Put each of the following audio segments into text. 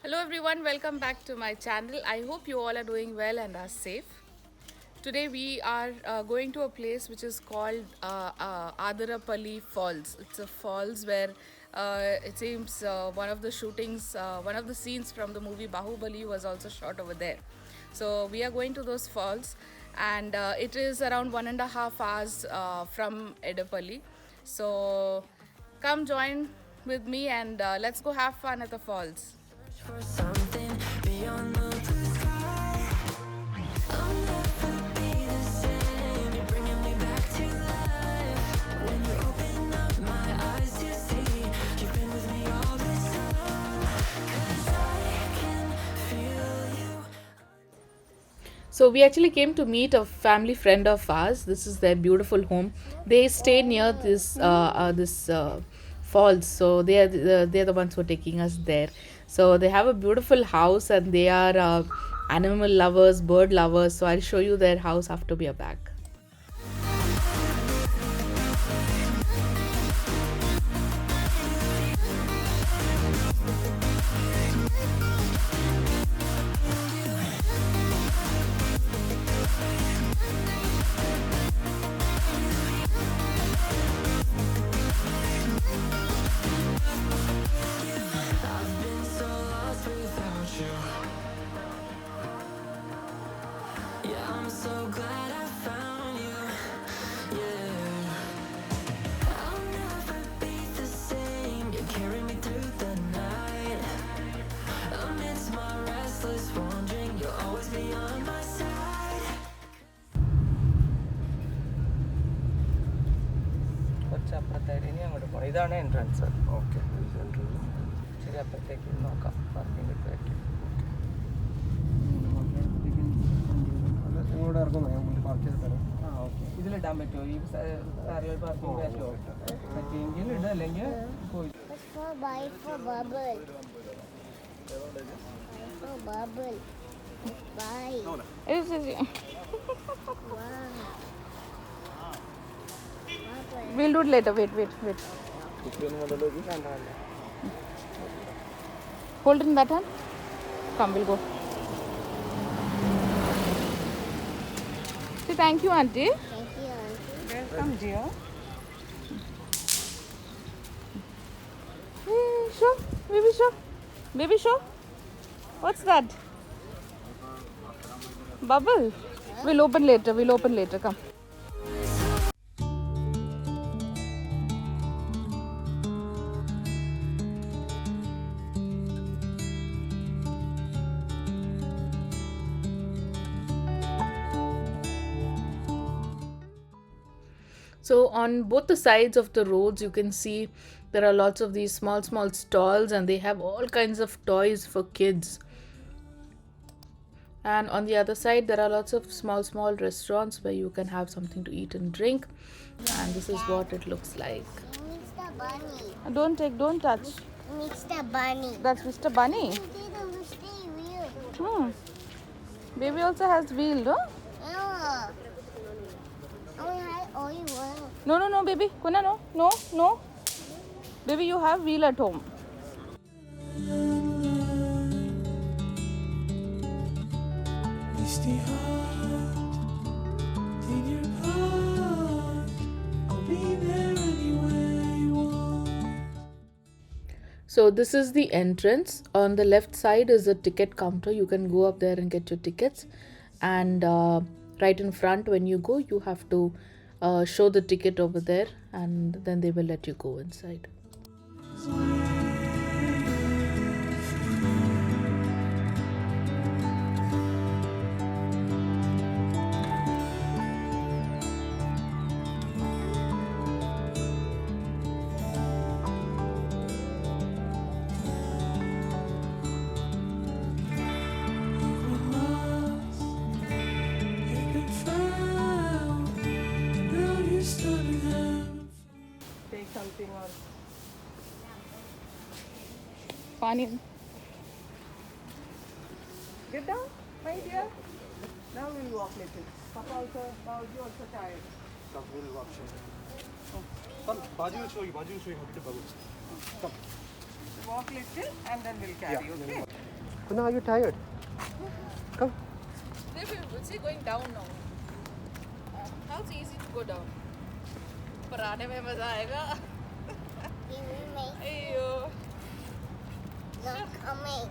Hello everyone, welcome back to my channel. I hope you all are doing well and are safe. Today we are going to a place which is called Athirappilly Falls. It's a falls where it seems one of the shootings, one of the scenes from the movie Bahubali was also shot over there. So we are going to those falls, and it is around 1.5 hours from Edapalli. So come join with me and let's go have fun at the falls. For something beyond the blue sky, I'll never be the same. You're bringing me back to life. When you open up my eyes to see, you've been with me all this time. 'Cause I can feel you. So we actually came to meet a family friend of ours. This is their beautiful home. They stay near this falls, so they're the ones who are taking us there. So they have a beautiful house, and they are animal lovers, bird lovers. So I'll show you their house after we are back. I've been so lost without you. Yeah, I'm so glad I found you. Yeah, I'll never be the same. You carry me through the night. Amidst my restless wandering, you'll always be on my side. കുറച്ചപ്പുറത്തായിട്ട് ഇനി അങ്ങോട്ട് പോകണം. ഇതാണ് entrance. Okay, ശരി. അപ്പുറത്തേക്ക് നോക്കാം, parking കിട്ടുമായിരിക്കും. ആ, okay. ഇതിലിടാൻ പറ്റുമോ? ഈ കാറുകൾ പാർക്കിംഗ് പറ്റുമോ? പറ്റുമെങ്കിൽ ഇടാം, അല്ലെങ്കിൽ പോയി. What's for buy for bubble? For bubble. Buy. Wow. Bubble. We'll do it later. Wait. Hold it in that hand. Come, we'll go. Say thank you, auntie. Thank you, auntie. Welcome, dear. Show, baby, show. Baby, show. What's that? Bubble. We'll open later. Come. So on both the sides of the roads, you can see there are lots of these small stalls, and they have all kinds of toys for kids. And on the other side, there are lots of small restaurants where you can have something to eat and drink. And this is what it looks like. Mr. Bunny. Don't touch. Mr. Bunny. That's Mr. Bunny. Mr. Wheel. Baby also has wheel, no? Yeah. Only had only one. No, baby. Kuna, no. Baby, you have wheel at home. Misty heart, in your heart, I'll be there anywhere you want. So this is the entrance. On the left side is a ticket counter. You can go up there and get your tickets. And right in front, when you go, you have to show the ticket over there, and then they will let you go inside. Take something or Pani. get down, my dear. Now we'll walk little. Papa also, Babuji also tired. Come, we'll walk. Come, Baji will show you. Baji will show you how to do Babu. Come. walk little and then we'll carry you, okay? Kuna, are you tired? Come. We'll see going down now. How it's easy to go down. पर आने में मजा आएगा. You will make अयो. not coming.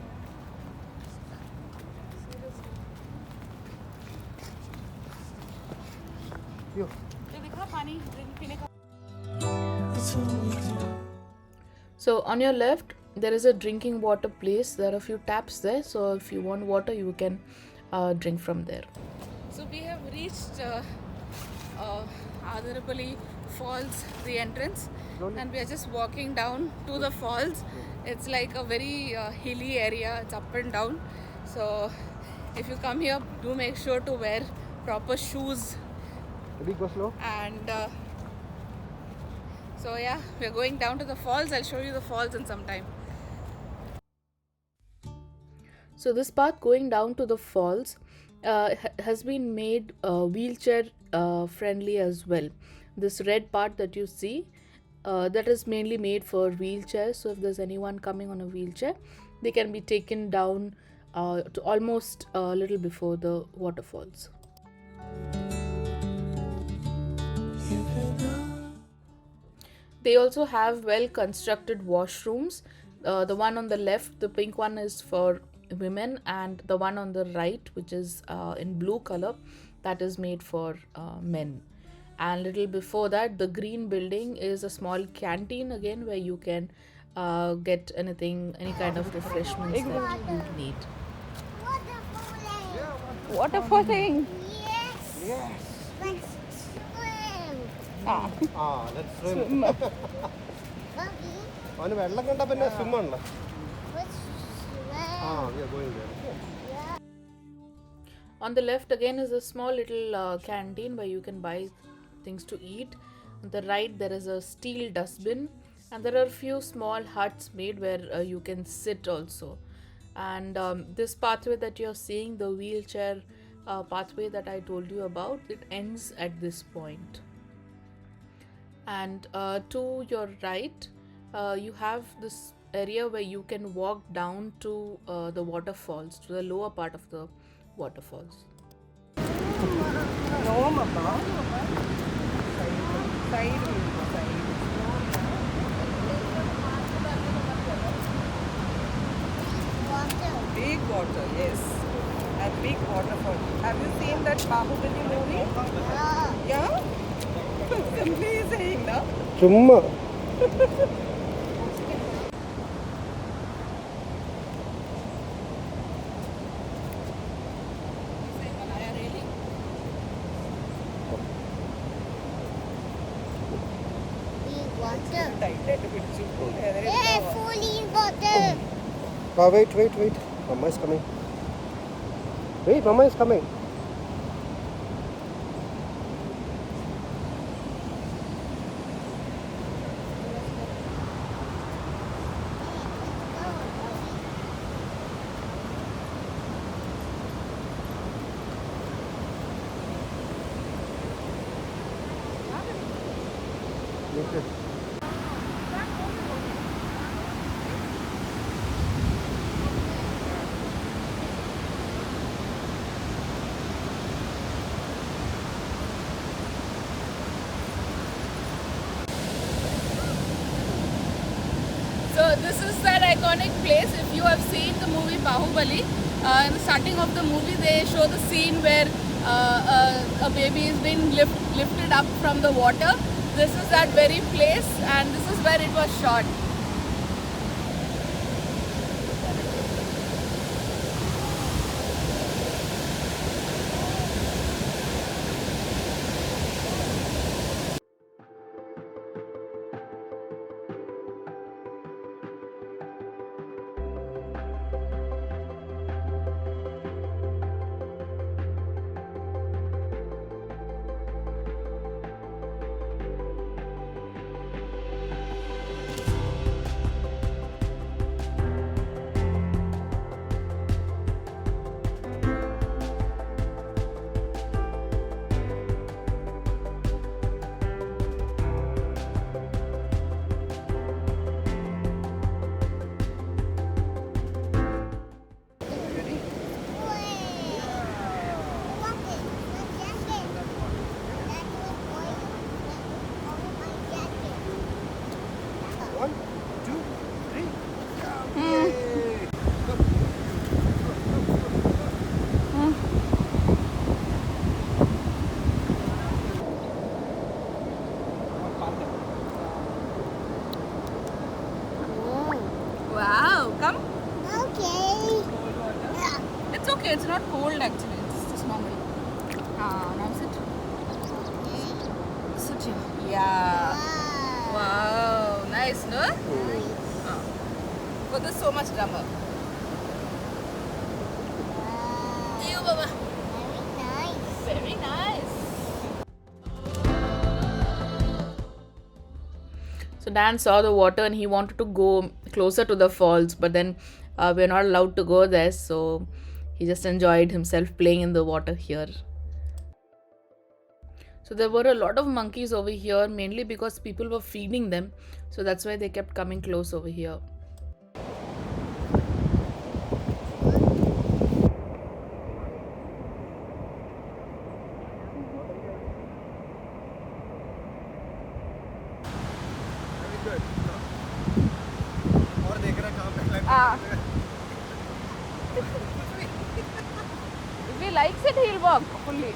You. ये दिखा पानी पीने का. So on your left there is a drinking water place. There are a few taps there, so if you want water you can drink from there. So we have reached Athirappilly Falls, the entrance, and we are just walking down to the falls. It's like a very hilly area, it's up and down, so if you come here do make sure to wear proper shoes. Maybe go slow. And so yeah, we're going down to the falls. I'll show you the falls in some time. So this path going down to the falls has been made wheelchair friendly as well. This red part that you see, that is mainly made for wheelchairs. So if there's anyone coming on a wheelchair, they can be taken down to almost a little before the waterfalls. They also have well constructed washrooms. The one on the left, the pink one, is for women, and the one on the right, which is in blue color, that is made for men. And little before that, the green building is a small canteen again, where you can get anything, any kind of refreshments that you need. Waterfalling. Waterfalling. Yes. Yes. Let's swim. Let's swim. Buggy. അവന് വെള്ളം കണ്ടാ പിന്നെ swim ആണല്ലോ. Let's swim. We are going there. On the left again is a small little canteen where you can buy things to eat. On the right there is a steel dustbin, and there are a few small huts made where you can sit also. And this pathway that you're seeing, the wheelchair pathway that I told you about, it ends at this point. And to your right you have this area where you can walk down to the waterfalls, to the lower part of the waterfalls. No, Mama. Side view, side. Water. Big water, yes. And big waterfall. Have you seen that Bahubali movie? Yeah. Yeah? Simply saying, no? ചുമ്മാ Big water. Tight ആയിട്ട് പിടിച്ചു. Yeah, fully in water. wait. Mama is coming. Wait, Mama is coming. Okay. So this is that iconic place. If you have seen the movie Bahubali, in the starting of the movie they show the scene where a baby is being lifted up from the water. This is that very place, and this is where it was shot. Yeah. Wow. Nice, no? For this so much drama. Ew, Baba. Very nice. Very nice. So Dan saw the water and he wanted to go closer to the falls, but then we're not allowed to go there, so he just enjoyed himself playing in the water here. So there were a lot of monkeys over here, mainly because people were feeding them, so that's why they kept coming close over here. If he likes it, he'll walk fully.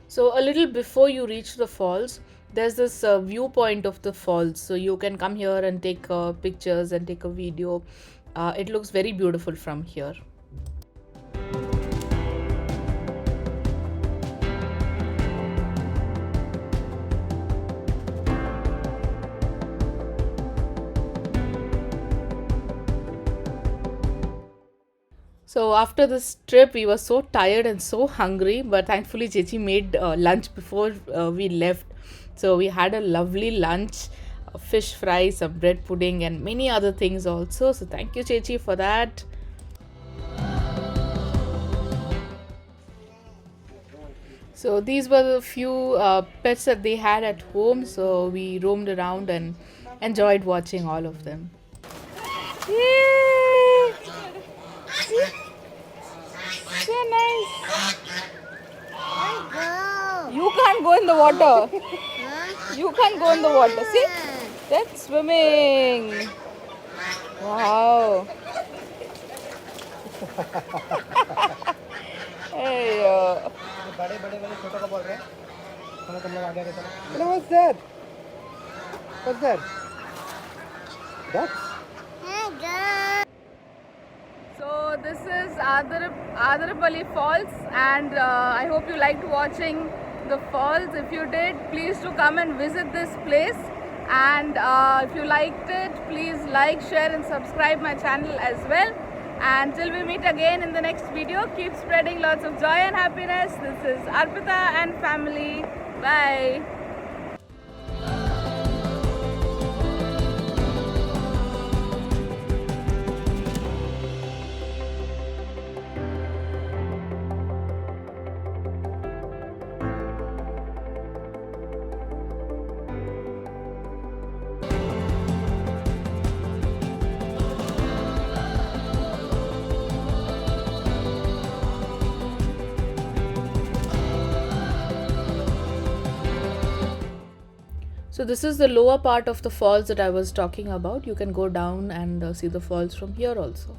So a little before you reach the falls, there's this viewpoint of the falls. So you can come here and take pictures and take a video. It looks very beautiful from here. So after this trip, we were so tired and so hungry, but thankfully Chechi made lunch before we left. So we had a lovely lunch, fish fry, some bread pudding, and many other things also. So thank you, Chechi, for that. So these were the few pets that they had at home. So we roamed around and enjoyed watching all of them. Yay! So nice. Go. You can't go in the water. You can't go in the water. See? That's swimming. Wow. Hey, What's that? What's that? Ducks? Hey, go. So this is Athirappilly Falls, and I hope you liked watching the falls. If you did, please do come and visit this place. And if you liked it, please like, share and subscribe my channel as well. And till we meet again in the next video, keep spreading lots of joy and happiness. This is Arpita and family. Bye. So this is the lower part of the falls that I was talking about. You can go down and see the falls from here also.